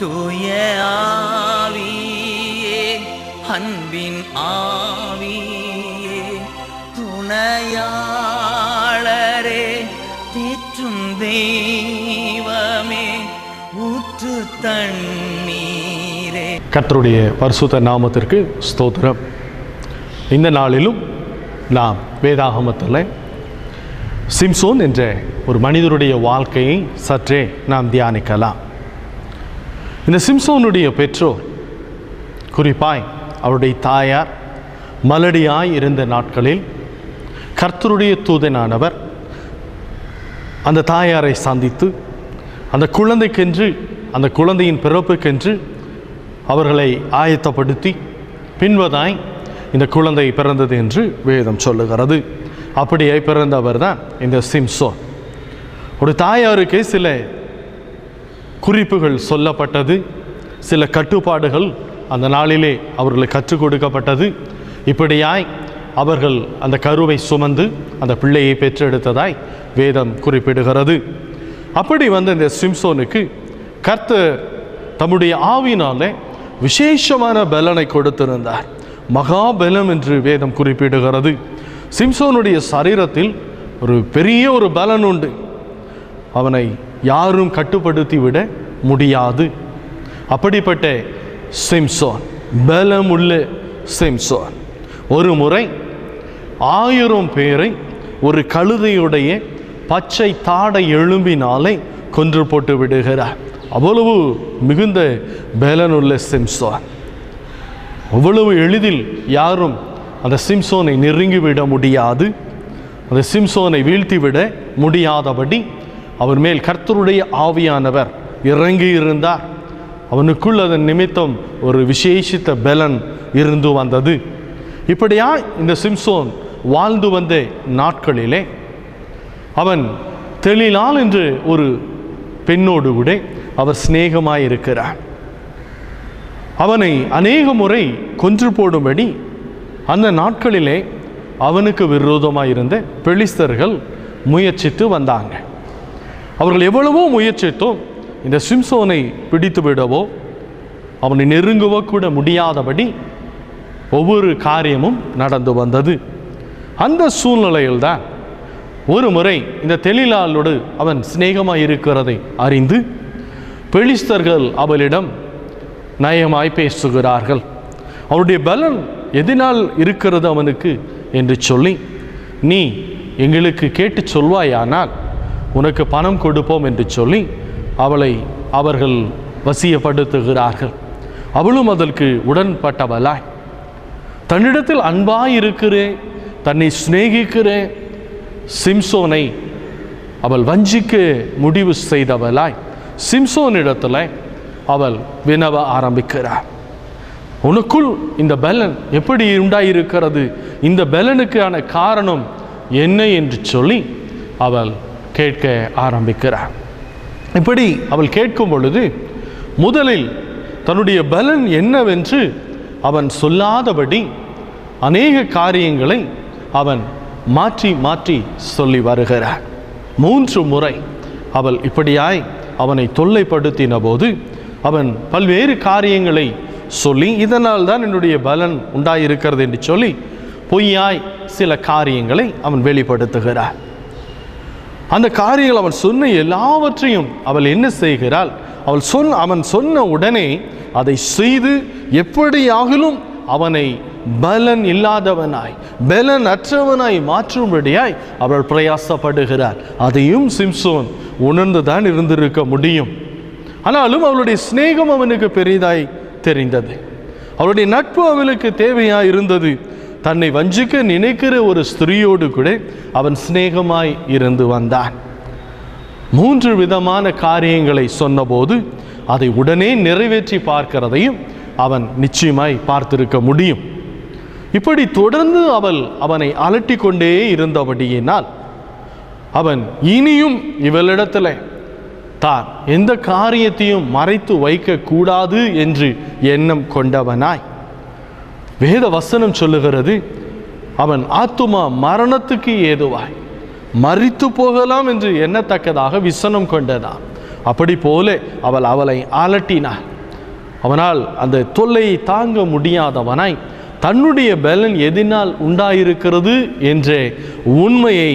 தூய ஆவியே அன்பின் ஆவியே துணையாளரே தேற்றும் தெய்வமே ஊற்று தண்ணீரே. கர்த்தருடைய பரிசுத்த நாமத்திற்கு ஸ்தோத்திரம். இந்த நாளிலும் நாம் வேதாகமத்தில் சிம்சோன் என்ற ஒரு மனிதருடைய வாழ்க்கையை சற்றே நாம் தியானிக்கலாம். இந்த சிம்சோனுடைய பெற்றோர், குறிப்பாய் அவருடைய தாயார் மலடியாய் இருந்த நாட்களில் கர்த்தருடைய தூதனானவர் அந்த தாயாரை சந்தித்து அந்த குழந்தைக்கென்று, அந்த குழந்தையின் பிறப்புக்கென்று அவர்களை ஆயத்தப்படுத்தி பின்பதாய் இந்த குழந்தை பிறந்தது என்று வேதம் சொல்லுகிறது. அப்படியே பிறந்தவர் தான் இந்த சிம்சோன். ஒரு தாயாருக்கு சில குறிப்புகள் சொல்லப்பட்டது, சில கட்டுப்பாடுகள் அந்த நாளிலே அவர்களுக்கு கற்றுக் கொடுக்கப்பட்டது. இப்படியாய் அவர்கள் அந்த கருவை சுமந்து அந்த பிள்ளையை பெற்றெடுத்ததாய் வேதம் குறிப்பிடுகிறது. அப்படி வந்த இந்த சிம்சோனுக்கு கர்த்தர் தம்முடைய ஆவியினால விசேஷமான பலனை கொடுத்திருந்தார். மகாபலம் என்று வேதம் குறிப்பிடுகிறது. சிம்சோனுடைய சரீரத்தில் ஒரு பெரிய ஒரு பலன் உண்டு. அவனை யாரும் கட்டுப்படுத்தி விட முடியாது. அப்படிப்பட்ட சிம்சோன், பலமுள்ள சிம்சோன், ஒரு முறை 1000 பேரை ஒரு கழுதையுடைய பச்சை தாடை எலும்பினாலே கொன்று போட்டு விடுகிறார். அவ்வளவு மிகுந்த பலனுள்ள சிம்சோன். அவ்வளவு எளிதில் யாரும் அந்த சிம்சோனை நெருங்கிவிட முடியாது. அந்த சிம்சோனை வீழ்த்திவிட முடியாதபடி அவர் மேல் கர்த்தருடைய ஆவியானவர் இறங்கி இருந்தார். அவனுக்குள் அதன் நிமித்தம் ஒரு விசேஷித்த பலன் இருந்து வந்தது. இப்படியா இந்த சிம்சோன் வாழ்ந்து வந்த நாட்களிலே அவன் தெளிலால் என்று ஒரு பெண்ணோடு கூட அவர் சிநேகமாயிருக்கிறார். அவனை அநேக முறை கொன்று போடும்படி அந்த நாட்களிலே அவனுக்கு விரோதமாயிருந்த பெலிஸ்தர்கள் முயற்சித்து வந்தாங்க. அவர்கள் எவ்வளவோ முயற்சித்தோம் இந்த சிம்சோனை பிடித்து விடவோ அவனை நெருங்கவோ கூட முடியாதபடி ஒவ்வொரு காரியமும் நடந்து வந்தது. அந்த சூழ்நிலையில்தான் ஒரு முறை இந்த தெளிலாளோடு அவன் சிநேகமாய் இருக்கிறதை அறிந்து பெலிஸ்தர்கள் அவளிடம் நயமாய் பேசுகிறார்கள். அவருடைய பலன் எதனால் இருக்கிறது அவனுக்கு என்று சொல்லி, நீ எங்களுக்கு கேட்டு சொல்வாயானால் உனக்கு பணம் கொடுப்போம் என்று சொல்லி அவளை அவர்கள் வசியப்படுத்துகிறார்கள். அவளும் அதற்கு உடன்பட்டவளாய் தன்னிடத்தில் அன்பாய் இருக்கிறே, தன்னை சிநேகிக்கிற சிம்சோனை அவள் வஞ்சிக்க முடிவு செய்தவளாய் சிம்சோனிடத்தில் அவள் வினவ ஆரம்பிக்கிறார். உனக்குள் இந்த பலன் எப்படி உண்டாயிருக்கிறது? இந்த பலனுக்கான காரணம் என்ன என்று சொல்லி அவள் கேட்க ஆரம்பிக்கிறார். இப்படி அவள் கேட்கும் பொழுது முதலில் தன்னுடைய பலன் என்னவென்று அவன் சொல்லாதபடி அநேக காரியங்களை அவன் மாற்றி மாற்றி சொல்லி வருகிறார். 3 முறை அவள் இப்படியாய் அவனை தொல்லைப்படுத்தின போது அவன் பல்வேறு காரியங்களை சொல்லி, இதனால் தான் என்னுடைய பலன் உண்டாயிருக்கிறது என்று சொல்லி பொய்யாய் சில காரியங்களை அவன் வெளிப்படுத்துகிறார். அந்த காரியங்கள் அவன் சொன்ன எல்லாவற்றையும் அவள் என்ன செய்கிறாள்? அவன் சொன்ன உடனே அதை செய்து எப்படியாகிலும் அவனை பலன் இல்லாதவனாய், பலன் அற்றவனாய் மாற்றும்படியாய் அவள் பிரயாசப்படுகிறார். அதையும் சிம்சோன் உணர்ந்துதான் இருந்திருக்க முடியும். ஆனாலும் அவளுடைய சிநேகம் அவனுக்கு பெரிதாய் தெரிந்தது. அவளுடைய நட்பு அவளுக்கு தேவையாய் இருந்தது. தன்னை வஞ்சிக்க நினைக்கிற ஒரு ஸ்திரீயோடு கூட அவன் சிநேகமாய் இருந்து வந்தான். 3 விதமான காரியங்களை சொன்னபோது அதை உடனே நிறைவேற்றி பார்க்கிறதையும் அவன் நிச்சயமாய் பார்த்திருக்க முடியும். இப்படி தொடர்ந்து அவனை அலட்டி கொண்டே இருந்தபடியினால் அவன் இனியும் இவளிடத்தில் தான் எந்த காரியத்தையும் மறைத்து வைக்க கூடாது என்று எண்ணம் கொண்டவனாய், வேத வசனம் சொல்லுகிறது, அவன் ஆத்துமா மரணத்துக்கு ஏதுவாய் மரித்து போகலாம் என்று எண்ணத்தக்கதாக விசனம் கொண்டதான். அப்படி போல அவளை அலட்டினாள். அவனால் அந்த தொல்லையை தாங்க முடியாதவனாய் தன்னுடைய பலன் எதினால் உண்டாயிருக்கிறது என்ற உண்மையை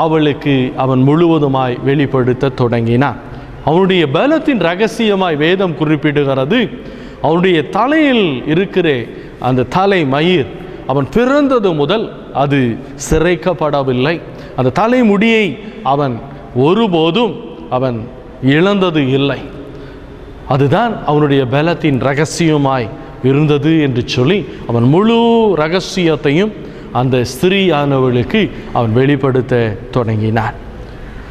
அவளுக்கு அவன் முழுவதுமாய் வெளிப்படுத்த தொடங்கினான். அவனுடைய பலத்தின் ரகசியமாய் வேதம் குறிப்பிடுகிறது. அவனுடைய தலையில் இருக்கிற அந்த தலை மயிர் அவன் பிறந்தது முதல் அது சிரைக்கப்படவில்லை. அந்த தலைமுடியை அவன் ஒருபோதும் அவன் இழந்தது இல்லை. அதுதான் அவனுடைய பலத்தின் ரகசியமாய் இருந்தது என்று சொல்லி அவன் முழு ரகசியத்தையும் அந்த ஸ்திரீயானவளுக்கு அவன் வெளிப்படுத்த தொடங்கினான்.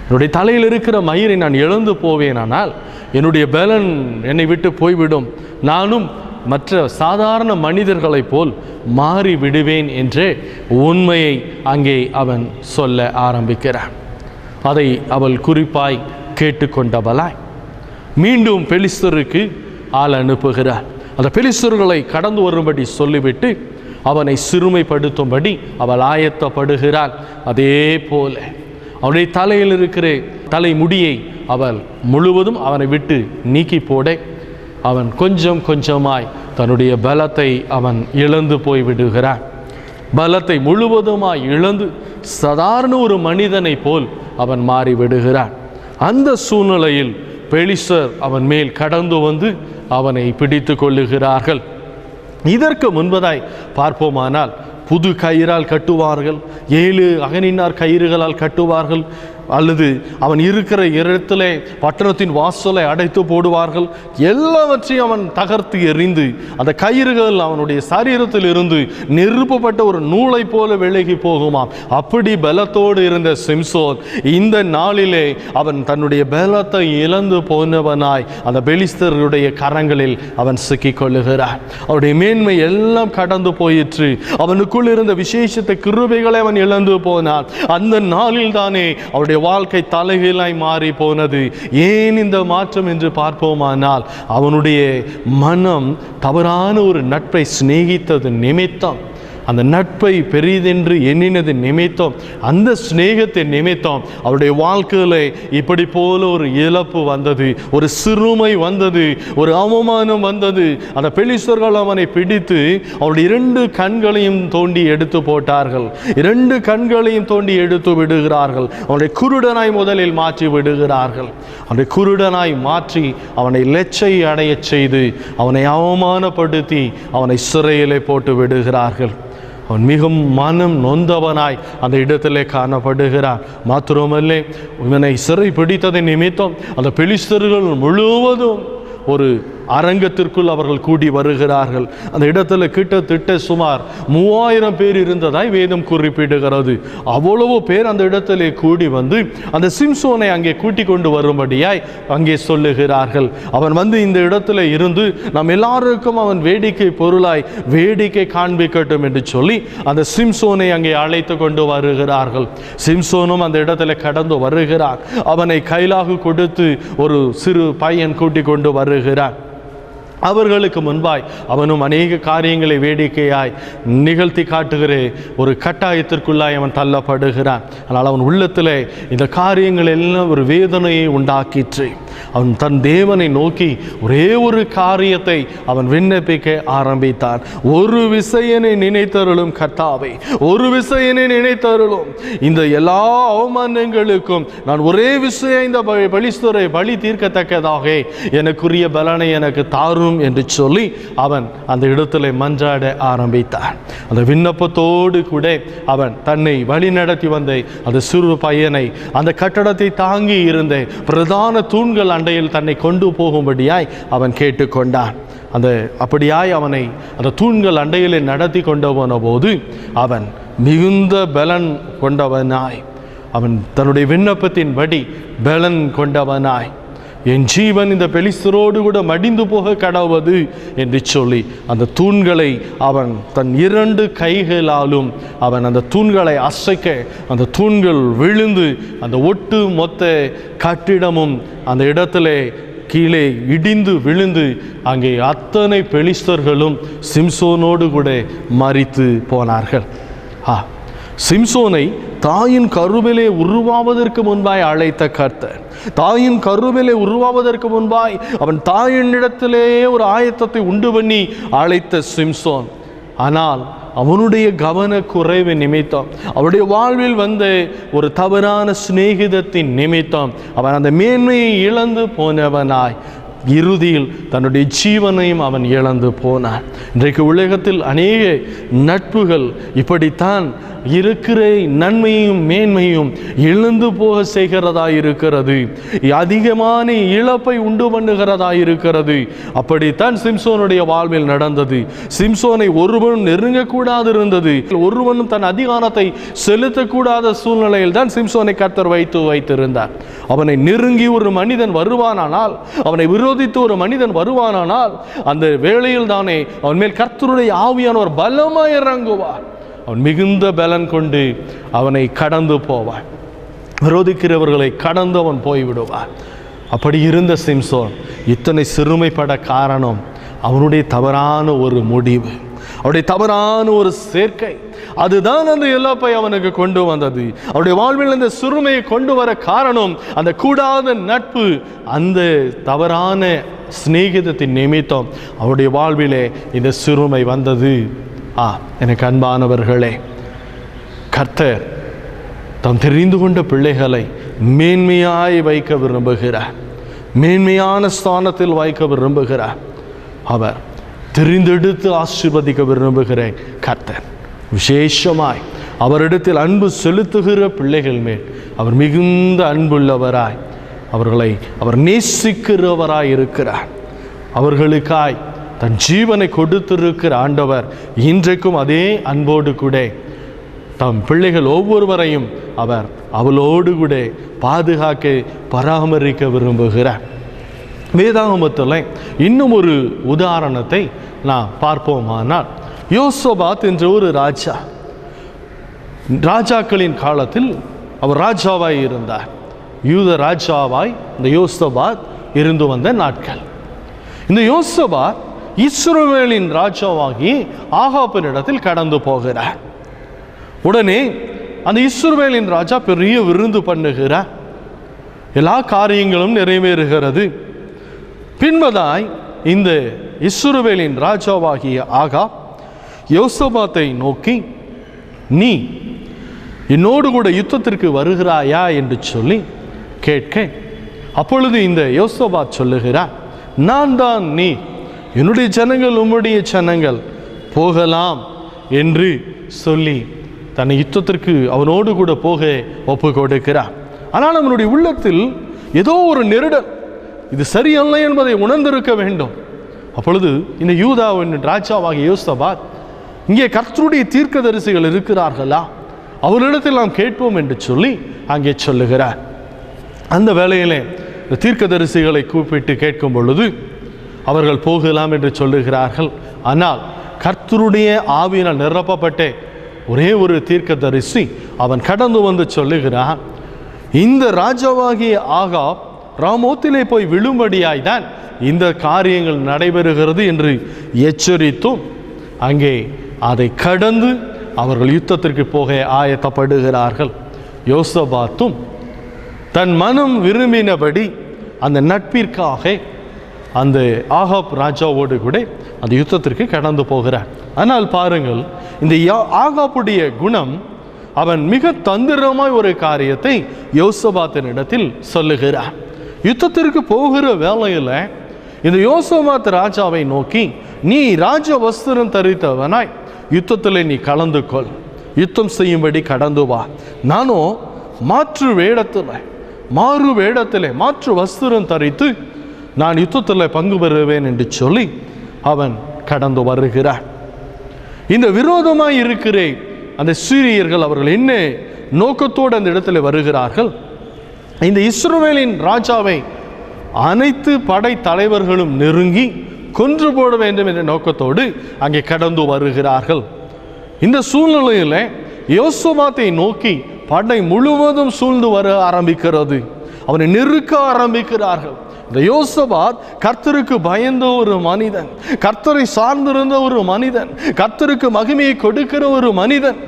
என்னுடைய தலையில் இருக்கிற மயிரை நான் இழந்து போவேனானால் என்னுடைய பலன் என்னை விட்டு போய்விடும், நானும் மற்ற சாதாரண மனிதர்களைப் போல் மாறி விடுவேன் என்ற உண்மையை அங்கே அவன் சொல்ல ஆரம்பிக்கிறான். அதை அவள் குறிப்பாய் கேட்டுக்கொண்டவளாய் மீண்டும் பெலிஸ்தருக்கு ஆள் அனுப்புகிறார். அந்த பெலிஸ்தர்களை கடந்து வரும்படி சொல்லிவிட்டு அவனை சிறுமைப்படுத்தும்படி அவள் ஆயத்தப்படுகிறாள். அதே போல அவனுடைய தலையில் இருக்கிற தலைமுடியை அவள் முழுவதும் அவனை விட்டு நீக்கி போட அவன் கொஞ்சம் கொஞ்சமாய் தன்னுடைய பலத்தை அவன் இழந்து போய் விடுகிறான். பலத்தை முழுவதுமாய் இழந்து சாதாரண ஒரு மனிதனை போல் அவன் மாறி விடுகிறான். அந்த சூழ்நிலையில் பெலிஸ்தர் அவன் மேல் கடந்து வந்து அவனை பிடித்து கொள்ளுகிறார்கள். இதற்கு முன்பதாய் பார்ப்போமானால் புது கயிறால் கட்டுவார்கள், 7 அகனினார் கயிறுகளால் கட்டுவார்கள், அல்லது அவன் இருக்கிற இடத்திலே பட்டணத்தின் வாசலை அடைத்து போடுவார்கள். எல்லாவற்றையும் அவன் தகர்த்து எறிந்து அந்த கயிறுகள் அவனுடைய சரீரத்தில் இருந்து நெருப்பப்பட்ட ஒரு நூலை போல விலகி போகுமாம். அப்படி பலத்தோடு இருந்த சிம்சோன் இந்த நாளிலே அவன் தன்னுடைய பலத்தை இழந்து போனவனாய் அந்த பெலிஸ்தருடைய கரங்களில் அவன் சிக்கிக் கொள்ளுகிறான். அவனுடைய மேன்மை எல்லாம் கடந்து போயிற்று. அவனுக்குள் இருந்த விசேஷத்தை கிருபைகளை அவன் இழந்து போனான். அந்த நாளில் தானே அவருடைய வாழ்க்கை தலைகீழாய் மாறி போனது. ஏன் இந்த மாற்றம் என்று பார்ப்போமானால் அவனுடைய மனம் தவறான ஒரு நட்பை சிநேகித்தது நிமித்தம், அந்த நட்பை பெரிதென்று எண்ணினது நிமித்தம், அந்த சிநேகத்தின் நிமித்தம் அவருடைய வாழ்க்கையில் இப்படி போல ஒரு இழப்பு வந்தது, ஒரு சிறுமை வந்தது, ஒரு அவமானம் வந்தது. அந்த பெலிஸ்தர்கள் அவனை பிடித்து அவருடைய 2 கண்களையும் தோண்டி எடுத்து போட்டார்கள். 2 கண்களையும் தோண்டி எடுத்து விடுகிறார்கள். அவனுடைய குருடனாய் முதலில் மாற்றி விடுகிறார்கள். அவனுடைய குருடனாய் மாற்றி அவனை லெச்சை அடைய செய்து அவனை அவமானப்படுத்தி அவனை சிறையிலே போட்டு விடுகிறார்கள். அவன் மிகவும் மனம் நொந்தவனாய் அந்த இடத்திலே காணப்படுகிறான். மாத்திரமல்ல, இவனை சிறை பிடித்ததை நிமித்தம் அந்த பெலிஸ்தர்கள் முழுவதும் ஒரு அரங்கத்திற்குள் அவர்கள் கூடி வருகிறார்கள். அந்த இடத்துல கிட்டத்தட்ட சுமார் 3000 பேர் இருந்ததாய் வேதம் குறிப்பிடுகிறது. அவ்வளவு பேர் அந்த இடத்திலே கூடி வந்து அந்த சிம்சோனை அங்கே கூட்டி கொண்டு வரும்படியாய் அங்கே சொல்லுகிறார்கள். அவன் வந்து இந்த இடத்துல இருந்து நம் எல்லாருக்கும் அவன் வேடிக்கை பொருளாய் வேடிக்கை காண்பிக்கட்டும் என்று சொல்லி அந்த சிம்சோனை அங்கே அழைத்து கொண்டு வருகிறார்கள். சிம்சோனும் அந்த இடத்துல கடந்து வருகிறான். அவனை கைலாகு கொடுத்து ஒரு சிறு பையன் கூட்டி கொண்டு வருகிறான். அவர்களுக்கு முன்பாய் அவனும் அநேக காரியங்களை வேடிக்கையாய் நிகழ்த்தி காட்டுகிற ஒரு கட்டாயத்திற்குள்ளாய் அவன் தள்ளப்படுகிறான். ஆனால் அவன் உள்ளத்தில் இந்த காரியங்கள் எல்லாம் ஒரு வேதனையை உண்டாக்கிற்று. அவன் தன் தேவனை நோக்கி ஒரே ஒரு காரியத்தை அவன் விண்ணப்பிக்க ஆரம்பித்தான். ஒரு விசையனை நினைத்தருளும் கர்த்தாவே, ஒரு விசையனை நினைத்தருளும். இந்த எல்லா அவமானங்களுக்கும் நான் ஒரே விசையை இந்த பெலிஸ்தரை பலி தீர்க்கத்தக்கதாக எனக்குரிய பலனை எனக்கு தாரும் என்று சொல்லி அவன் அந்த இடத்துல மன்றாட ஆரம்பித்தான். அந்த விண்ணப்பத்தோடு கூட அவன் தன்னை வழி நடத்தி வந்த அந்த சிறு பையனை அந்த கட்டடத்தை தாங்கி இருந்த பிரதான தூண்கள் அண்டையில் தன்னை கொண்டு போகும்படியாய் அவன் கேட்டுக்கொண்டான். அப்படியாய் அவனை அந்த தூண்கள் அண்டையிலே நடத்தி கொண்டு போன போது அவன் மிகுந்த பலன் கொண்டவனாய், அவன் தன்னுடைய விண்ணப்பத்தின்படி பலன் கொண்டவனாய், என் ஜீவன் இந்த பெலிஸ்தரோடு கூட மடிந்து போக கடவுது என்று சொல்லி அந்த தூண்களை அவன் தன் 2 கைகளாலும் அவன் அந்த தூண்களை அசைக்க அந்த தூண்கள் விழுந்து அந்த ஒட்டு மொத்த கட்டிடமும் அந்த இடத்துல கீழே இடிந்து விழுந்து அங்கே அத்தனை பெலிஸ்தர்களும் சிம்சோனோடு கூட மரித்து போனார்கள். சிம்சோனை தாயின் கருவிலே உருவாவதற்கு முன்பாய் அழைத்த கர்த்தர், தாயின் கருவிலே உருவாவதற்கு முன்பாய் அவன் தாயினிடத்திலே ஒரு ஆயத்தத்தை உண்டு பண்ணி அழைத்த சிம்சோன். ஆனால் அவனுடைய கவனக்குறைவு நிமித்தம், அவனுடைய வாழ்வில் வந்த ஒரு தவறான சிநேகிதத்தின் நிமித்தம் அவன் அந்த மேன்மையை இழந்து போனவனாய் இறுதியில் தன்னுடைய ஜீவனையும் அவன் இழந்து போனான். இன்றைக்கு உலகத்தில் அநேக நட்புகள் இப்படித்தான் இருக்கிற நன்மையும் மேன்மையும் இழந்து போக செய்கிறதா இருக்கிறது, அதிகமான இழப்பை உண்டு பண்ணுகிறதா இருக்கிறது. அப்படித்தான் சிம்சோனுடைய வாழ்வில் நடந்தது. சிம்சோனை ஒருவனும் நெருங்கக்கூடாது இருந்தது, ஒருவனும் தன் அதிகாரத்தை செலுத்தக்கூடாத சூழ்நிலையில் தான் சிம்சோனை கர்த்தர் வைத்திருந்தார். அவனை நெருங்கி ஒரு மனிதன் வருவானானால், அவனை விரோதித்து ஒரு மனிதன் வருவானானால், அந்த வேளையில் தானே அவன் மேல் கர்த்தருடைய ஆவியானவர் பலமாய் இறங்குவார். அவன் மிகுந்த பலன் கொண்டு அவனை கடந்து போவான், விரோதிக்கிறவர்களை கடந்து அவன் போய்விடுவான். அப்படி இருந்த சிம்சோன் இத்தனை சிறுமைப்பட காரணம் அவனுடைய தவறான ஒரு முடிவு, அவருடைய தவறான ஒரு சேர்க்கை. அதுதான் அந்த இழப்பை அவனுக்கு கொண்டு வந்தது. அவருடைய வாழ்வில் அந்த சிறுமையை கொண்டு வர காரணம் அந்த கூடாத நட்பு, அந்த தவறான சிநேகிதத்தின் நிமித்தம் அவருடைய வாழ்விலே இந்த சிறுமை வந்தது. எனக்கு அன்பானவர்களே, கர்த்தர் தாம் தெரிந்து கொண்ட பிள்ளைகளை மேன்மையாய் வைக்க விரும்புகிறார், மேன்மையான ஸ்தானத்தில் வைக்க விரும்புகிறார். அவர் தெரிந்தெடுத்து ஆசீர்வதிக்க விரும்புகிற கர்த்தர் விசேஷமாய் அவரிடத்தில் அன்பு செலுத்துகிற பிள்ளைகள் மேல் அவர் மிகுந்த அன்புள்ளவராய் அவர்களை அவர் நேசிக்கிறவராய் இருக்கிறார். அவர்களுக்காய் தன் ஜீவனை கொடுத்திருக்கிற ஆண்டவர் இன்றைக்கும் அதே அன்போடு கூட தம் பிள்ளைகள் ஒவ்வொருவரையும் அவர் அவளோடு கூட பாதுகாக்க பராமரிக்க விரும்புகிறார். வேதாகமத்தில் இன்னும் ஒரு உதாரணத்தை நான் பார்ப்போமானால், யோசபாத் என்ற ஒரு ராஜாக்களின் காலத்தில் அவர் ராஜாவாய் இருந்தார். யூத ராஜாவாய் இந்த யோசபாத் இருந்து வந்த நாட்கள். இந்த யோசபாத் இஸ்ரவேலின் ராஜாவாகி ஆகாபினிடத்தில் கடந்து போகிறார். உடனே அந்த இஸ்ரவேலின் ராஜா பெரிய விருந்து பண்ணுகிறார். எல்லா காரியங்களும் நிறைவேறுகிறது. பின்பதாய் இந்த இஸ்ரவேலின் ராஜாவாகிய ஆகாப் யோசபாத்தை நோக்கி, நீ என்னோடு கூட யுத்தத்திற்கு வருகிறாயா என்று சொல்லி கேட்க, அப்பொழுது இந்த யோசபாத் சொல்லுகிறார், நான் தான் நீ, என்னுடைய ஜனங்கள் உம்முடைய ஜனங்கள், போகலாம் என்று சொல்லி தன்னை யுத்தத்திற்கு அவனோடு கூட போக ஒப்பு கொடுக்கிறார். ஆனால் அவனுடைய உள்ளத்தில் ஏதோ ஒரு நெருடல், இது சரியல்ல என்பதை உணர்ந்திருக்க வேண்டும். அப்பொழுது இந்த யூதாவின் ராஜாவாகிய யோசபாத், இங்கே கர்த்தருடைய தீர்க்கதரிசிகள் இருக்கிறார்களா, அவர்களிடத்தில் நாம் கேட்போம் என்று சொல்லி அங்கே சொல்லுகிறார். அந்த வேளையிலே இந்த தீர்க்கதரிசிகளை கூப்பிட்டு கேட்கும் பொழுது அவர்கள் போகலாம் என்று சொல்லுகிறார்கள். ஆனால் கர்த்தருடைய ஆவியினால் நிரப்பப்பட்ட ஒரே ஒரு தீர்க்கதரிசி அவன் கடந்து வந்து சொல்லுகிறான், இந்த ராஜாவாகிய ஆகாப் ராமோத்திலே போய் விழும்படியாய்தான் இந்த காரியங்கள் நடைபெறுகிறது என்று எச்சரித்தும் அங்கே அதை கடந்து அவர்கள் யுத்தத்திற்கு போக ஆயத்தப்படுகிறார்கள். யோசபாத்தும் தன் மனம் விரும்பினபடி அந்த நட்பிற்காக அந்த ஆகாப் ராஜாவோடு கூட அந்த யுத்தத்திற்கு கடந்து போகிறார். ஆனால் பாருங்கள், இந்த ஆகாப்புடைய குணம், அவன் மிக தந்திரமாய் ஒரு காரியத்தை யோசபாத்தினிடத்தில் சொல்லுகிறார். யுத்தத்திற்கு போகிற வேளையில் இந்த யோசபாத் ராஜாவை நோக்கி, நீ ராஜ வஸ்திரம் தரித்தவனாய் யுத்தத்தில் நீ கலந்து கொள், யுத்தம் செய்யும்படி கடந்து வா, நானும் மாறு வேடத்தில் மாற்று வஸ்திரம் தரித்து நான் யுத்தத்தில் பங்கு பெறுவேன் என்று சொல்லி அவன் கடந்து வருகிறார். இந்த விரோதமாய் இருக்கிற அந்த சீரியர்கள் அவர்கள் என்ன நோக்கத்தோடு அந்த இடத்துல வருகிறார்கள்? இந்த இஸ்ரவேலின் ராஜாவை அனைத்து படை தலைவர்களும் நெருங்கி கொன்று போட வேண்டும் என்ற நோக்கத்தோடு அங்கே கடந்து வருகிறார்கள். இந்த சூழ்நிலையில் யோசபாத்தை நோக்கி படை முழுவதும் சூழ்ந்து வர ஆரம்பிக்கிறது. அவனை நெருக்க ஆரம்பிக்கிறார்கள். இந்த யோசபாத் கர்த்தருக்கு பயந்த ஒரு மனிதன், கர்த்தரை சார்ந்திருந்த ஒரு மனிதன், கர்த்தருக்கு மகிமையை கொடுக்கிற ஒரு மனிதன்.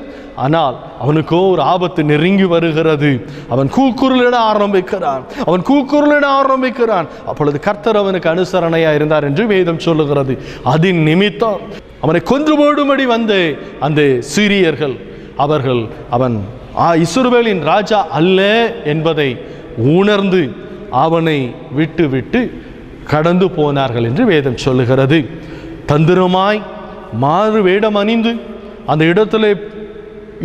ஆனால் அவனுக்கோ ஒரு ஆபத்து நெருங்கி வருகிறது. அவன் கூக்குரலிட ஆரம்பிக்கிறான். அப்பொழுது கர்த்தர் அவனுக்கு அனுசரணையா இருந்தார் என்று வேதம் சொல்லுகிறது. அதன் நிமித்தம் அவனை கொன்று போடும்படி வந்து அந்த சீரியர்கள் அவன் இஸ்ரவேலின் ராஜா அல்ல என்பதை உணர்ந்து அவனை விட்டு கடந்து போனார்கள் என்று வேதம் சொல்லுகிறது. தந்திரமாய் மாறு வேடம் அணிந்து அந்த இடத்துல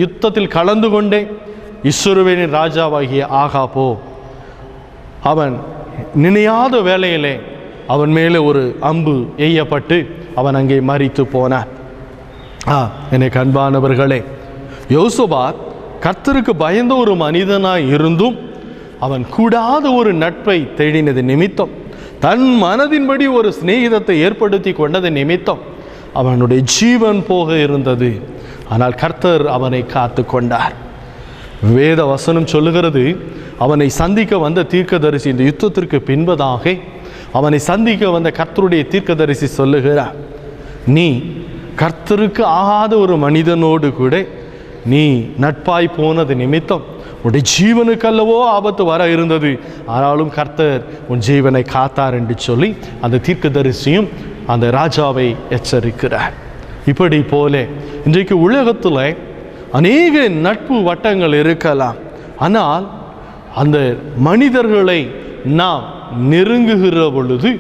யுத்தத்தில் கலந்து கொண்டே இஸ்ரவேலின் ராஜாவாகிய ஆகாபோ அவன் நினையாத வேளையிலே அவன் மேலே ஒரு அம்பு எய்யப்பட்டு அவன் அங்கே மரித்து போனான். எனக்கு அன்பானவர்களே, யோசபாத் கர்த்தருக்கு பயந்த ஒரு மனிதனாய் இருந்தும் அவன் கூடாத ஒரு நட்பை தேடினது நிமித்தம், தன் மனதின்படி ஒரு சிநேகிதத்தை ஏற்படுத்தி கொண்டது நிமித்தம் அவனுடைய ஜீவன் போக இருந்தது. ஆனால் கர்த்தர் அவனை காத்து கொண்டார். வேத வசனம் சொல்லுகிறது, அவனை சந்திக்க வந்த தீர்க்கதரிசி, இந்த யுத்தத்திற்கு பின்பதாக அவனை சந்திக்க வந்த கர்த்தருடைய தீர்க்கதரிசி சொல்லுகிறார், நீ கர்த்தருக்கு ஆகாத ஒரு மனிதனோடு கூட நீ நட்பாய் போனது நிமித்தம் உன்னுடைய ஜீவனுக்கு அல்லவோ ஆபத்து வர இருந்தது, ஆனாலும் கர்த்தர் உன் ஜீவனை காத்தார் என்று சொல்லி அந்த தீர்க்கதரிசியும் அந்த ராஜாவை எச்சரிக்கிறார். இப்படி போல இன்றைக்கு உலகத்தில் அநேக நட்பு வட்டங்கள் இருக்கலாம். ஆனால் அந்த மனிதர்களை நாம் நெருங்குகிற பொழுது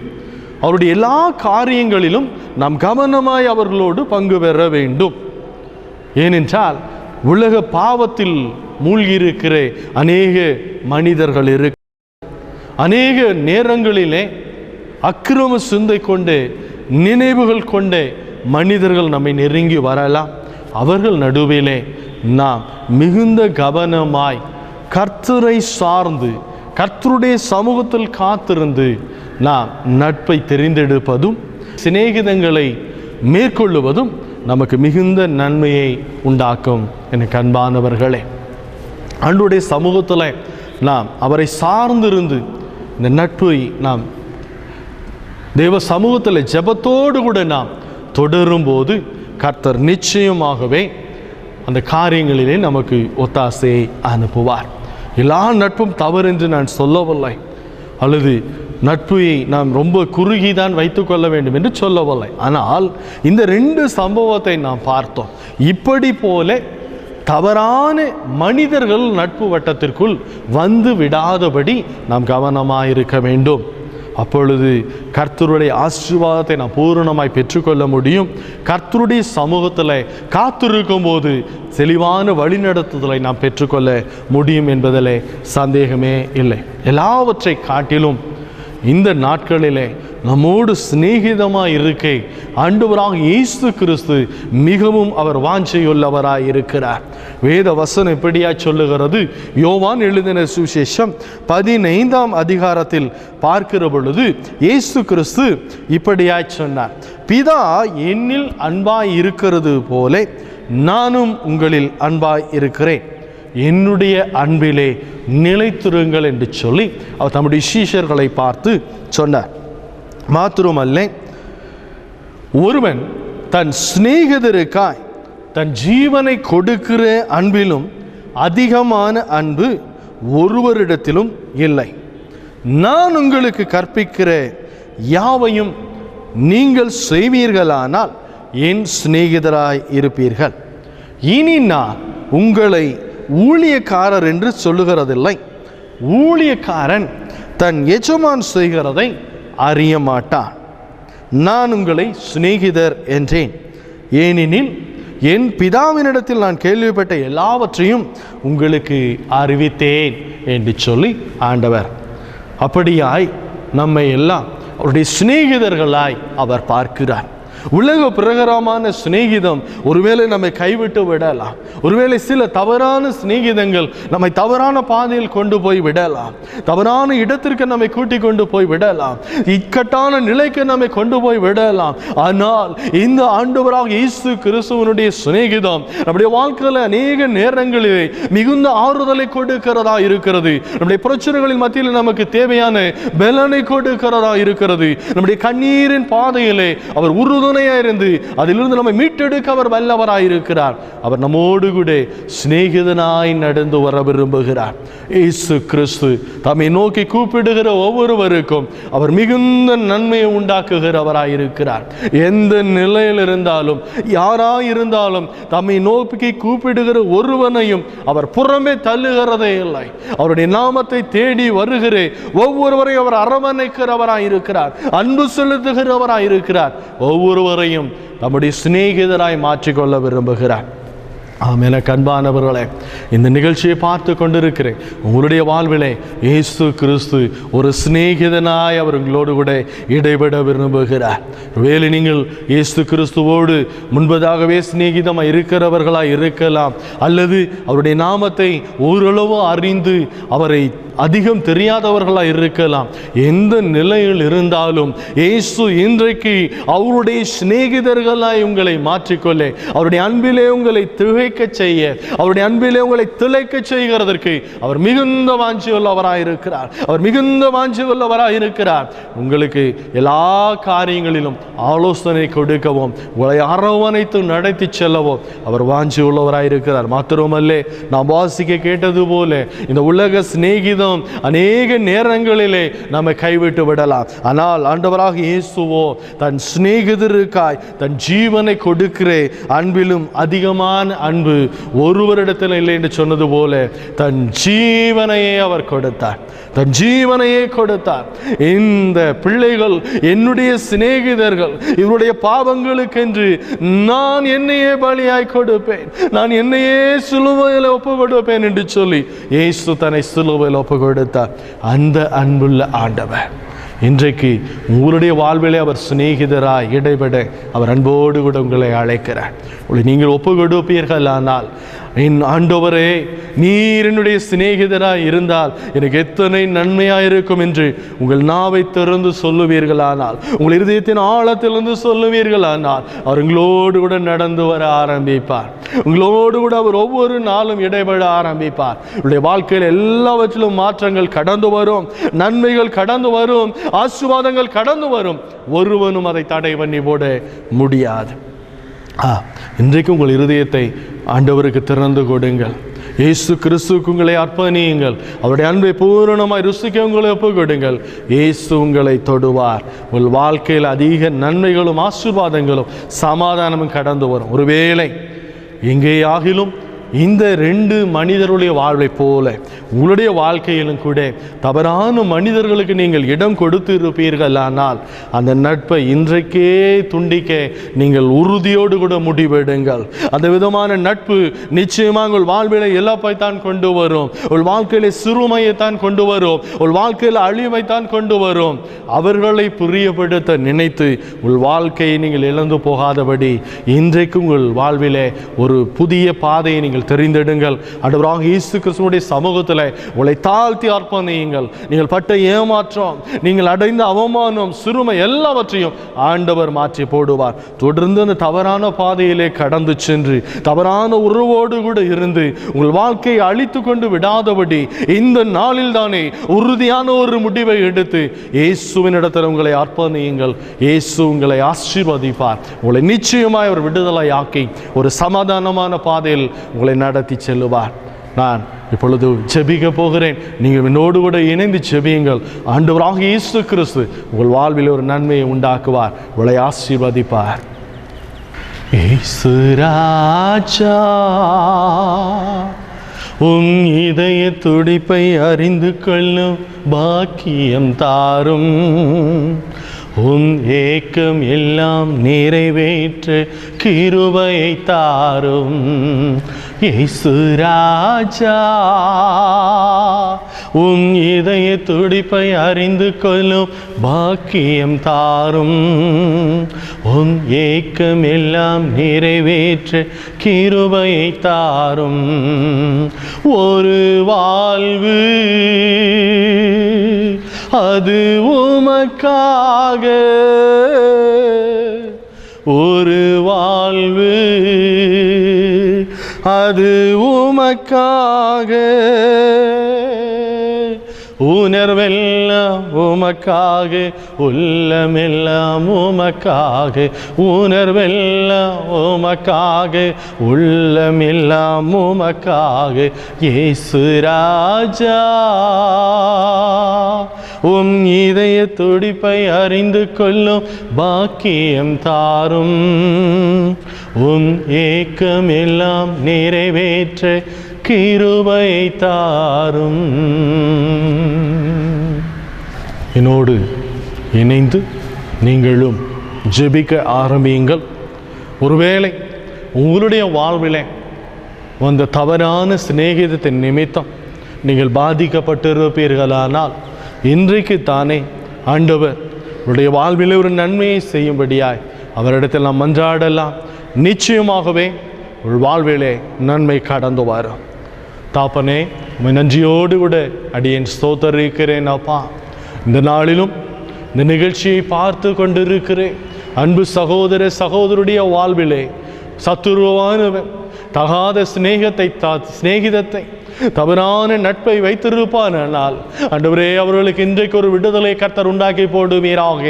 அவருடைய எல்லா காரியங்களிலும் நாம் கவனமாய் அவர்களோடு பங்கு பெற வேண்டும். ஏனென்றால் உலக பாவத்தில் மூழ்கியிருக்கிற அநேக மனிதர்கள் இருக்கு. அநேக நேரங்களிலே அக்கிரம சிந்தை கொண்டு நினைவுகள் கொண்டு மனிதர்கள் நம்மை நெருங்கி வரலாம். அவர்கள் நடுவிலே நாம் மிகுந்த கவனமாய் கர்த்தரை சார்ந்து கர்த்தருடைய சமூகத்தில் காத்திருந்து நாம் நட்பை தெரிந்தெடுப்பதும் சிநேகிதங்களை மேற்கொள்ளுவதும் நமக்கு மிகுந்த நன்மையை உண்டாக்கும். எனக்கு அன்பானவர்களே, ஆண்டவருடைய சமூகத்தில் நாம் அவரை சார்ந்திருந்து இந்த நட்பை நாம் தேவ சமூகத்தில் ஜெபத்தோடு கூட நாம் தொடரும் போது கர்த்தர் நிச்சயமாகவே அந்த காரியங்களிலே நமக்கு ஒத்தாசையை அனுப்புவார். எல்லா நட்பும் தவறு என்று நான் சொல்லவில்லை, அல்லது நட்பை நாம் ரொம்ப குறுகிதான் வைத்துக்கொள்ள வேண்டும் என்று சொல்லவில்லை. ஆனால் இந்த ரெண்டு சம்பவத்தை நாம் பார்த்தோம். இப்படி போல தவறான மனிதர்கள் நட்பு வட்டத்திற்குள் வந்து விடாதபடி நாம் கவனமாக இருக்க வேண்டும். அப்பொழுது கர்த்தருடைய ஆசீர்வாதத்தை நாம் பூரணமாய் பெற்றுக்கொள்ள முடியும். கர்த்தருடைய சமூகத்தில் காத்திருக்கும் போது தெளிவான வழிநடத்துதலை நாம் பெற்றுக்கொள்ள முடியும் என்பதிலே சந்தேகமே இல்லை. எல்லாவற்றை காட்டிலும் இந்த நாட்களிலே நம்மோடு சிநேகிதமாய் இருக்க ஆண்டவராக இயேசு கிறிஸ்து மிகவும் அவர் வாஞ்சையுள்ளவராய் இருக்கிறார். வேத வசனம் இப்படியாய் சொல்லுகிறது. யோவான் எழுதின சுவிசேஷம் 15ஆம் அதிகாரத்தில் பார்க்கிற பொழுது இயேசு கிறிஸ்து இப்படியாய் சொன்னார், பிதா என்னில் அன்பாய் இருக்கிறது போல நானும் உங்களில் அன்பாய் இருக்கிறேன், என்னுடைய அன்பிலே நிலைத்திருங்கள் என்று சொல்லி அவர் தம்முடைய சீஷர்களை பார்த்து சொன்னார். மாத்திரமல்ல, ஒருவன் தன் சிநேகிதருக்காய் தன் ஜீவனை கொடுக்கிற அன்பிலும் அதிகமான அன்பு ஒருவரிடத்திலும் இல்லை. நான் உங்களுக்கு கற்பிக்கிற யாவையும் நீங்கள் செய்வீர்களானால் என் சிநேகிதராய் இருப்பீர்கள். இனி நான் உங்களை ஊழியக்காரர் என்று சொல்லுகிறதில்லை. ஊழியக்காரன் தன் எஜமான் செய்கிறதை அறிய மாட்டான். நான் உங்களை சிநேகிதர் என்றேன், ஏனெனில் என் பிதாவினிடத்தில் நான் கேள்விப்பட்ட எல்லாவற்றையும் உங்களுக்கு அறிவித்தேன் என்று சொல்லி ஆண்டவர் அப்படியாய் நம்மை எல்லாம் அவருடைய சிநேகிதர்களாய் அவர் பார்க்கிறார். உலக பிரகாரமான சிநேகிதம் ஒருவேளை நம்மை கைவிட்டு விடலாம். ஒருவேளை சில தவறான சிநேகிதங்கள் நம்மை தவறான பாதையில் கொண்டு போய் விடலாம். தவறான இடத்திற்கு நம்மை கூட்டி கொண்டு போய் விடலாம். இக்கட்டான நிலைக்கு நம்மை கொண்டு போய் விடலாம். ஆனால் இந்த ஆண்டவராக இயேசு கிறிஸ்துவனுடைய சிநேகிதம் நம்முடைய வாழ்க்கையில் அநேக நேரங்களிலே மிகுந்த ஆறுதலை கொடுக்கிறதா இருக்கிறது. நம்முடைய பிரச்சனைகளின் மத்தியில் நமக்கு தேவையான பலனை கொடுக்கிறதா இருக்கிறது. நம்முடைய கண்ணீரின் பாதையிலே அவர் உறுதுணை துணையாயிருந்து அதிலிருந்து நம்மை மீட்டெடுக்க அவர் வல்லவராயிருக்கிறார். அவர் நம்மோடு கூட சிநேகிதனாய் நடந்து வர விரும்புகிறார். இயேசு கிறிஸ்து தம்மை நோக்கி கூப்பிடுகிற ஒவ்வொருவருக்கும் அவர் மிகுந்த நன்மையை உண்டாக்குகிறவராயிருக்கிறார். எந்த நிலையில் இருந்தாலும் யாராயிருந்தாலும் தம்மை நோக்கி கூப்பிடுகிற ஒருவனையும் அவர் புறமே தள்ளுகிறதே இல்லை. அவருடைய நாமத்தை தேடி வருகிற ஒவ்வொருவரையும் அவர் அரவணைக்கிறவராயிருக்கிறார், அன்பு செலுத்துகிறவராயிருக்கிறார். ஒவ்வொருவரையும் நம்முடைய சிநேகிதராய் மாற்றிக்கொள்ள விரும்புகிறார். ஆமென். அன்பானவர்களே, இந்த நிகழ்ச்சியை பார்த்து கொண்டிருக்கிறேன். உங்களுடைய வாழ்விலே இயேசு கிறிஸ்து ஒரு சிநேகிதனாய் அவர் உங்களோடு கூட இடைபெற விரும்புகிறார். வேலை நீங்கள் இயேசு கிறிஸ்துவோடு முன்பதாகவே சிநேகிதமாக இருக்கிறவர்களாய் இருக்கலாம், அல்லது அவருடைய நாமத்தை ஓரளவு அறிந்து அவரை அதிகம் தெரியாதவர்களாக இருக்கலாம். எந்த நிலையில் இருந்தாலும் இயேசு இன்றைக்கு அவருடைய சிநேகிதர்களாய் உங்களை மாற்றிக்கொள்ள, அவருடைய அன்பிலே உங்களை திகைக்க செய்ய, அவருடைய அன்பிலே உங்களை திளைக்க செய்கிறதற்கு அவர் மிகுந்த வாஞ்சி உள்ளவராயிருக்கிறார். அவர் மிகுந்த வாஞ்சி உள்ளவராயிருக்கிறார். உங்களுக்கு எல்லா காரியங்களிலும் ஆலோசனை கொடுக்கவும், உங்களை அரவணைத்து நடத்தி செல்லவும் அவர் வாஞ்சி உள்ளவராயிருக்கிறார். மாத்திரமல்ல, நாம் வாசிக்க கேட்டது போல இந்த உலக சிநேகிதம் அநேக நேரங்களிலே நம்மை கைவிட்டு விடலாம். ஆனால் ஆண்டவராக இயேசுவோ தன் சிநேகிதருக்காய் தன் ஜீவனை கொடுக்கிற அன்பிலும் அதிகமான அன்பு ஒருவரிடத்தில் இல்லை என்று சொன்னது போல தன் ஜீவனையே அவர் கொடுத்தார். தன் ஜீவனையே கொடுத்தார். இந்த பிள்ளைகள் என்னுடைய சிநேகிதர்கள், இவருடைய பாவங்களுக்கென்று நான் என்னையே பலியாய் கொடுப்பேன், நான் என்னையே சிலுவையில் ஒப்பு கொடுப்பேன் என்று சொல்லி இயேசு தன்னை சிலுவையில் ஒப்பு கொடுத்தார். அந்த அன்புள்ள ஆண்டவர் இன்றைக்கு உங்களுடைய வாழ்விலே அவர் சிநேகிதராய் இடைபெட அவர் அன்போடு கூட உங்களை அழைக்கிறார். நீங்கள் ஒப்பு கொடுப்பீர்கள் ஆனால், என் ஆண்டவரே நீர் என்னுடைய சிநேகிதராய் இருந்தால் எனக்கு எத்தனை நன்மையாக இருக்கும் என்று உங்கள் நாவை திறந்து சொல்லுவீர்களானால், உங்கள் இருதயத்தின் ஆழத்திலிருந்து சொல்லுவீர்களானால் அவர் உங்களோடு கூட நடந்து வர ஆரம்பிப்பார். உங்களோடு கூட அவர் ஒவ்வொரு நாளும் இடைபெற ஆரம்பிப்பார். உங்களுடைய வாழ்க்கையில் எல்லாவற்றிலும் மாற்றங்கள் கடந்து வரும், நன்மைகள் கடந்து வரும், ஆசீர்வாதங்கள் கடந்து வரும். ஒருவனும் அதை தடை பண்ணி போட முடியாது. இன்றைக்கு உங்கள் இருதயத்தை ஆண்டவருக்கு திறந்து கொடுங்கள். இயேசு கிறிஸ்துவுக்கு உங்களை அர்ப்பணியுங்கள். அவருடைய அன்பை பூரணமாய் ருசிக்க உங்களை ஒப்பு கொடுங்கள். இயேசு உங்களை தொடுவார். உங்கள் வாழ்க்கையில் அதிக நன்மைகளும் ஆசீர்வாதங்களும் சமாதானமும் கடந்து வரும். ஒருவேளை எங்கேயாகிலும் இந்த ரெண்டு மனிதருடைய வாழ்வை போல உங்களுடைய வாழ்க்கையிலும் கூட தவறான மனிதர்களுக்கு நீங்கள் இடம் கொடுத்து இருப்பீர்கள் ஆனால் அந்த நட்பை இன்றைக்கே துண்டிக்க நீங்கள் உறுதியோடு கூட முடிவெடுங்கள். அந்த விதமான நட்பு நிச்சயமாக உங்கள் வாழ்விலை இழப்பைத்தான் கொண்டு வரும், உங்கள் வாழ்க்கையில சிறுமையைத்தான் கொண்டு வரும், உங்கள் வாழ்க்கையில் அழிவைத்தான் கொண்டு வரும். அவர்களை பிரியப்படுத்த நினைத்து உங்கள் வாழ்க்கையை நீங்கள் இழந்து போகாதபடி இன்றைக்கு உங்கள் வாழ்விலே ஒரு புதிய பாதையை நீங்கள் தெரிந்தெடுங்கள். ஆண்டவராக இயேசு கிறிஸ்துவுடைய சமூகத்தில் உங்களை தாழ்த்தி அர்ப்பணியுங்கள். நீங்கள் பட்ட ஏமாற்றம், நீங்கள் அடைந்த அவமானம், சிறுமை எல்லாவற்றையும் ஆண்டவர் மாற்றி போடுவார். தொடர்ந்து அந்த தவறான பாதையிலே கடந்து சென்று தவறான உறவோடு கூட இருந்து உங்கள் வாழ்க்கையை அழித்து கொண்டு விடாதபடி இந்த நாளில் தானே உறுதியான ஒரு முடிவை எடுத்து இயேசுவின் இடத்தில் உங்களை அர்ப்பணியுங்கள். இயேசு உங்களை ஆசீர்வதிப்பார். உங்களை நிச்சயமாய் ஒரு விடுதலை ஆக்கி ஒரு சமாதானமான பாதையில் உங்களை நடத்தி செல்லுவார். நான் இப்பொழுது ஜெபிக்க போகிறேன். நீங்கள் என்னோடு கூட இணைந்து ஜெபியுங்கள். ஆண்டவராக இயேசு கிறிஸ்து உங்கள் வாழ்வில் ஒரு நன்மையை உண்டாக்குவார், உங்களை ஆசீர்வதிப்பார். இயேசு ராஜா உன் இதய துடிப்பை அறிந்து கொள்ளும் பாக்கியம் தாரும். உன் ஏக்கம் எல்லாம் நிறைவேற்ற கிருபையை தாரும். இயேசு ராஜா உன் இதய துடிப்பை அறிந்து கொள்ளும் பாக்கியம் தாரும். உன் ஏக்கம் எல்லாம் நிறைவேற்ற கிருபையை தாரும். ஒரு வாழ்வு அது உமக்காக, ஒரு வாழ்வு அது உமக்காக, உணர்வெல்லாம் உமக்காக, உள்ளமெல்லாம் உமக்காக, உணர்வெல்லாம் உமக்காக, உள்ளமெல்லாம் உமக்காக. இயேசு ராஜா, உம் இதய துடிப்பை அறிந்து கொள்ளும் பாக்கியம் தாரும். உம் ஏக்கம் எல்லாம் நிறைவேற்ற கிருபை தாரும். என்னோடு இணைந்து நீங்களும் ஜெபிக்க ஆரம்பியுங்கள். ஒருவேளை உங்களுடைய வாழ்விலே அந்த தவறான சிநேகிதத்தின் நிமித்தம் நீங்கள் பாதிக்கப்பட்டிருப்பீர்களானால் இன்றைக்கு தானே ஆண்டவர் உடைய வாழ்வில் ஒரு நன்மையை செய்யும்படியாய் அவரிடத்தில் நாம் மன்றாடலாம். நிச்சயமாகவே ஒரு வாழ்விலே நன்மை கடந்து வரும். தாப்பனே, உம்மை நன்றியோடு கூட அடியேன் ஸ்தோத்தரிக்கிறேன் அப்பா. இந்த நாளிலும் இந்த நிகழ்ச்சியை பார்த்து கொண்டிருக்கிறேன் அன்பு சகோதர சகோதருடைய வாழ்விலே சத்துருவானவன் தகாத சிநேகிதத்தை தவறான நட்பை வைத்திருப்பானால் ஆண்டவரே, அவர்களுக்கு இன்றைக்கு ஒரு விடுதலை கர்த்தர் உண்டாக்கி போடுவீராக.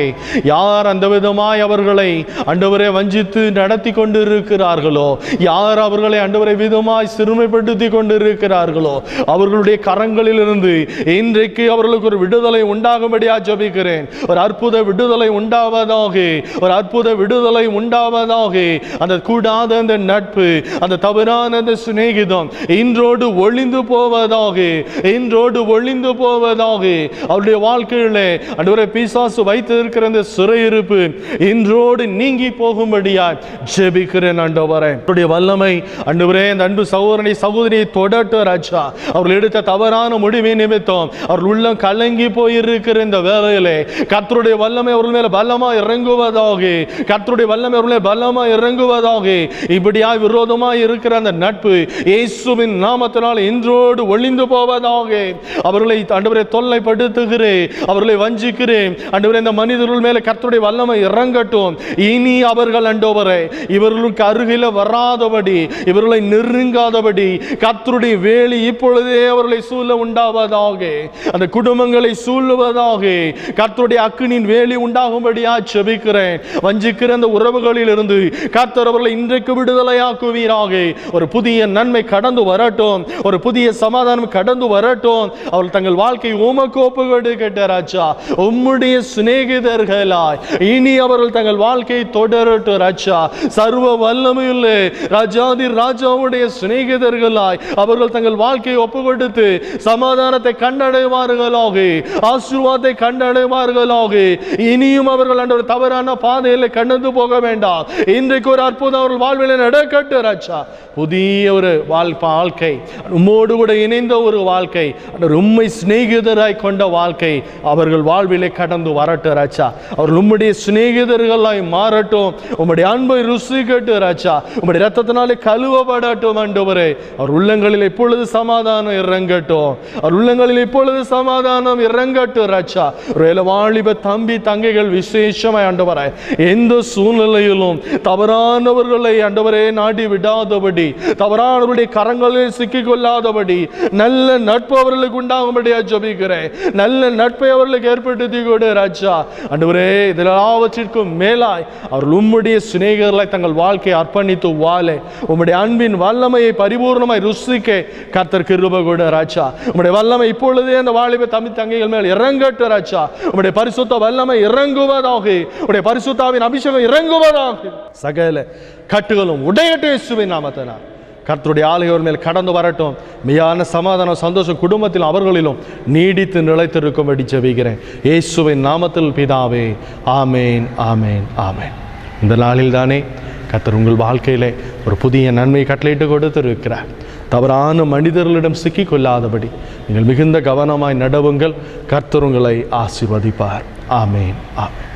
யார் அந்த விதமாய் அவர்களை ஆண்டவரே வஞ்சித்து நடத்தி கொண்டு இருக்கிறார்களோ, யார் அவர்களை ஆண்டவரை விதமாய் சிறுமைப்படுத்தி கொண்டு இருக்கிறார்களோ, அவர்களுடைய கரங்களிலிருந்து இன்றைக்கு அவர்களுக்கு ஒரு விடுதலை உண்டாகும்படியா ஜெபிக்கிறேன். ஒரு அற்புத விடுதலை உண்டாவதாக, ஒரு அற்புத விடுதலை உண்டாவதாக. அந்த கூடாத அந்த நட்பு, அந்த தவறான அந்த சிநேகிதம் இன்றோடு ஒளிந்து போவதாக, இன்றோடு ஒளிந்து போவதாக. அவருடைய வாழ்க்கையிலே ஆண்டவரே பிசாசு வைத்திருக்கிற அந்த சிறையிருப்பு இன்றோடு நீங்கி போகும்படியா ஜெபிக்கிறேன் ஆண்டவரே. அவருடைய வல்லமை ஆண்டவரே அந்த அன்பு சகோதரியை தொடட்டு ராஜா. அவர்கள் எடுத்த தவறான முடிவை நிமித்தம் அவர்கள் உள்ளம் கலங்கி போயிருக்கிற இந்த வேளையிலே கர்த்தருடைய வல்லமை அவர்கள் மேல பலமா இறங்குவதாக, கர்த்தருடைய வல்லமை அவர்கள் மேல் பலமா இறங்குவதாக. இப்படியாய் விரோதமாய் இருக்கிற அந்த நட்பு இயேசுவின் நாமத்தினால் இன்றோடு ஒளிந்து போவதாக. அவர்களை ஆண்டவரே தொல்லைப்படுத்துகிறேன், அவர்களை வஞ்சிக்கிறேன் ஆண்டவரே. இந்த மனிதர்கள் மேலே கர்த்தருடைய வல்லமை இறங்கட்டும். இனி அவர்கள் ஆண்டவரே இவர்களுக்கு அருகில வராதபடி, இவர்களை நெருங்காதபடி கர்த்தருடைய வேலி இப்பொழுதே அவர்களை சூழ உண்டாவதாக. அந்த குடும்பங்களை சூழுவதாக கர்த்தருடைய அக்கினியின் வேலி உண்டாகும்படியா ஜெபிக்கிறேன். வஞ்சிக்கிற அந்த உறவுகளில் இருந்து கர்த்தர் அவர்களை இன்றைக்கு விடுதலையாக்குவீராக. ஒரு புதிய நன்மை கடந்து வரட்டும், ஒரு புதிய சமாதானம் கடந்து வரட்டும். அவர்கள் தங்கள் வாழ்க்கை உமக்கு ஒப்புக்கொடுக்கட்ட ராஜா. உம்முடைய சிநேகிதர்களாய் இனி அவர்கள் தங்கள் வாழ்க்கையை தொடரட்டும் ராஜா. சர்வ வல்லமையுள்ள ராஜாதி ராஜாவுடைய சிநேகிதர்களாய் அவர்கள் தங்கள் வாழ்க்கையை ஒப்புக்கொடுத்து சமாதானத்தை கண்டடைவார்களாக, ஆசீர்வாதத்தை கண்டடைவார்களாக. இனியும் அவர்கள் அந்த தவறான பாதையில் கடந்து போக வேண்டாம். இன்றைக்கு ஒரு அற்புதம் அவர்கள் வாழ்வில் நடக்கட்டும் ராஜா. புதிய ஒரு வாழ்க்கை, உம்மோடு கூட இணைந்த ஒரு வாழ்க்கை, உம்மை சிநேகிதராய் கொண்ட வாழ்க்கை அவர்கள் வாழ்விலே கடந்து வரட்டும் ராஜா. அவர்கள் உம்முடைய சிநேகிதர்களாய் மாறட்டும். உம்முடைய அன்பை ருசிக்கட்டும் ராஜா. உம்முடைய ரத்தத்தினாலே கழுவப்படட்டும் ஆண்டவரே. அவர் உள்ளங்களில் இப்பொழுது சமாதானம் இறங்கட்டும். அவர் உள்ளங்களில் இப்பொழுது சமாதானம் இறங்கட்டும் ராஜா. ஒரு வாலிப தம்பி தங்கைகள் விசேஷமாய் ஆண்டவரே எந்த சூழ்நிலையிலும் தவறானவர்களை ஆண்டவரே நாடி விடாதபடி, தவறானவருடைய கரங்களில் சிக்கிக் கொள்ளாதபடி நல்ல நட்பு அவர்களுக்கு உண்டாகும்படியா ஜெபிக்கிறேன். நல்ல நட்பை அவர்களுக்கு ஏற்படுத்தி கொடு ராஜா. ஆண்டவரே, இதெல்லாவற்றிற்கும் மேலாய் அவர்கள் உம்முடைய சிநேகிதர்களாய் தங்கள் வாழ்க்கையை அர்ப்பணித்து வாழ, உம்முடைய அன்பின் வல்லமையை பரிபூர்ணமாய் ருசிக்க கர்த்தர் கிருபை கொடு ராஜா. உம்முடைய வல்லமை இப்பொழுதே அந்த வாலிப தம்பி தங்கைகள் மேல் இறங்கட்டும் ராஜா. உம்முடைய பரிசுத்த வல்லமை இறங்குவதாக, உம்முடைய பரிசுத்தாவின் அபிஷேகம் இறங்குவதாக. சகல கட்டுகளும் உடையட்டும் இயேசுவின் நாமத்தினால். கர்த்தருடைய ஆலயம் மேல் கடந்து வரட்டும். மெய்யான சமாதானம் சந்தோஷம் குடும்பத்தில் அவர்களிலும் நீடித்து நிலைத்திருக்கும்படி ஜெபிக்கிறேன் இயேசுவின் நாமத்தில் பிதாவே. ஆமேன், ஆமேன், ஆமேன். இந்த நாளில் தானே கர்த்தர் உங்கள் வாழ்க்கையிலே ஒரு புதிய நன்மை கட்டளையிட்டு கொடுத்திருக்கிறார். தவறான மனிதர்களிடம் சிக்கிக் கொள்ளாதபடி நீங்கள் மிகுந்த கவனமாய் நடவுங்கள். கர்த்தர் உங்களை ஆசீர்வதிப்பார். ஆமேன், ஆமேன்.